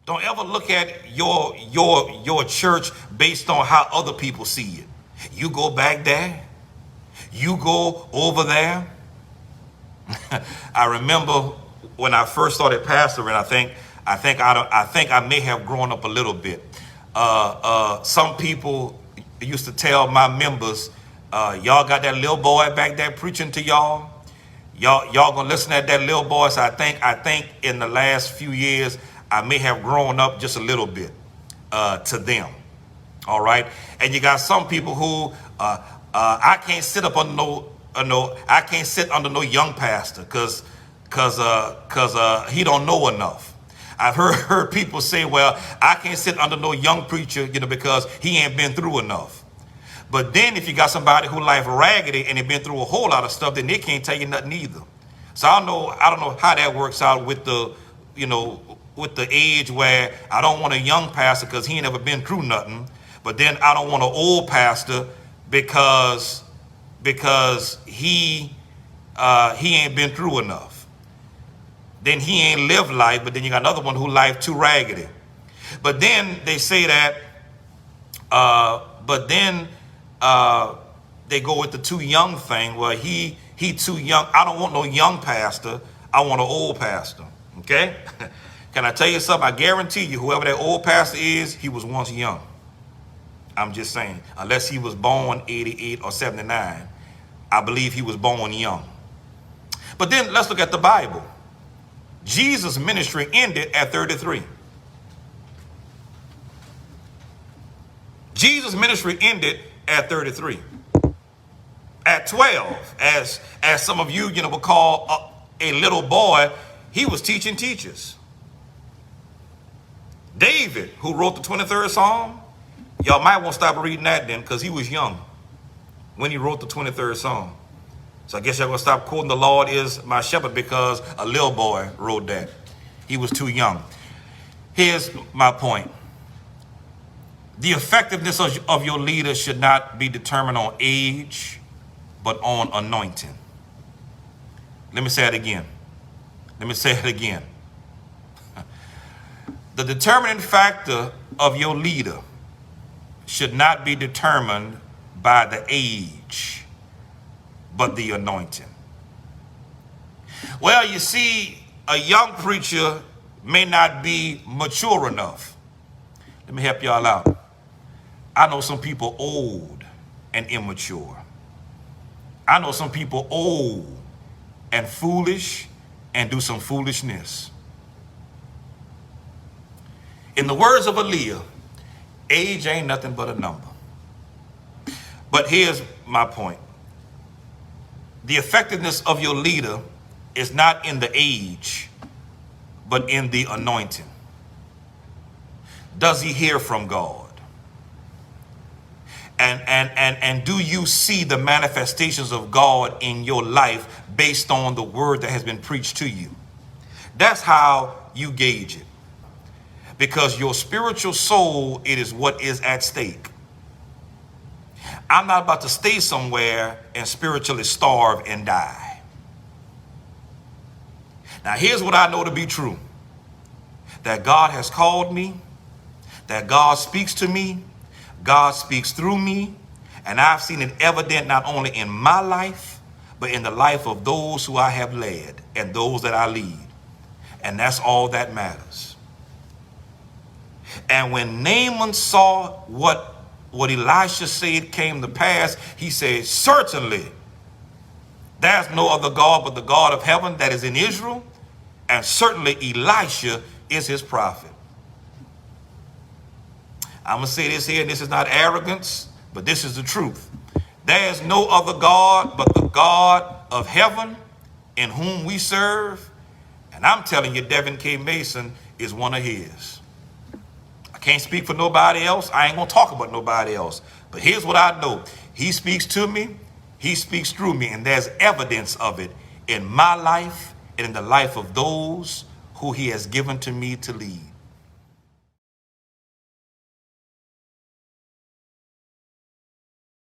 Don't ever look at your church based on how other people see it. You go back there, you go over there. I remember when I first started pastoring, I think I may have grown up a little bit. Some people used to tell my members, y'all got that little boy back there preaching to y'all. Y'all gonna listen at that little boy. So I think in the last few years, I may have grown up just a little bit to them. All right. And you got some people who I can't sit up under I can't sit under no young pastor because he don't know enough. I've heard people say, well, I can't sit under no young preacher, because he ain't been through enough. But then if you got somebody who life raggedy and they been through a whole lot of stuff, then they can't tell you nothing either. So I don't know how that works out with the, with the age where I don't want a young pastor because he ain't never been through nothing. But then I don't want an old pastor because he ain't been through enough. Then he ain't lived life, but then you got another one who life too raggedy. But then they say that, they go with the too young thing. Well, he too young. I don't want no young pastor. I want an old pastor. Okay? Can I tell you something? I guarantee you, whoever that old pastor is, he was once young. I'm just saying, unless he was born 88 or 79, I believe he was born young. But then let's look at the Bible. Jesus' ministry ended at 33. Jesus' ministry ended at 33. At 12, as some of you, would call a little boy, he was teaching teachers. David, who wrote the 23rd Psalm, y'all might want to stop reading that then, because he was young when he wrote the 23rd Psalm. So I guess y'all gonna stop quoting "The Lord is my shepherd" because a little boy wrote that. He was too young. Here's my point. The effectiveness of your leader should not be determined on age, but on anointing. Let me say it again. The determining factor of your leader should not be determined by the age, but the anointing. Well, you see, a young preacher may not be mature enough. Let me help y'all out. I know some people old and immature. I know some people old and foolish and do some foolishness. In the words of Aaliyah, age ain't nothing but a number. But here's my point. The effectiveness of your leader is not in the age, but in the anointing. Does he hear from God? And do you see the manifestations of God in your life based on the word that has been preached to you? That's how you gauge it. Because your spiritual soul, it is what is at stake. I'm not about to stay somewhere and spiritually starve and die. Now, here's what I know to be true. That God has called me, that God speaks to me, God speaks through me, and I've seen it evident not only in my life, but in the life of those who I have led and those that I lead. And that's all that matters. And when Naaman saw what Elisha said came to pass, he said, certainly there's no other God but the God of heaven that is in Israel, and certainly Elisha is his prophet. I'm going to say this here, and this is not arrogance, but this is the truth. There is no other God but the God of heaven in whom we serve, and I'm telling you, Devin K Mason is one of his. I can't speak for nobody else. I ain't going to talk about nobody else. But here's what I know. He speaks to me. He speaks through me. And there's evidence of it in my life and in the life of those who he has given to me to lead.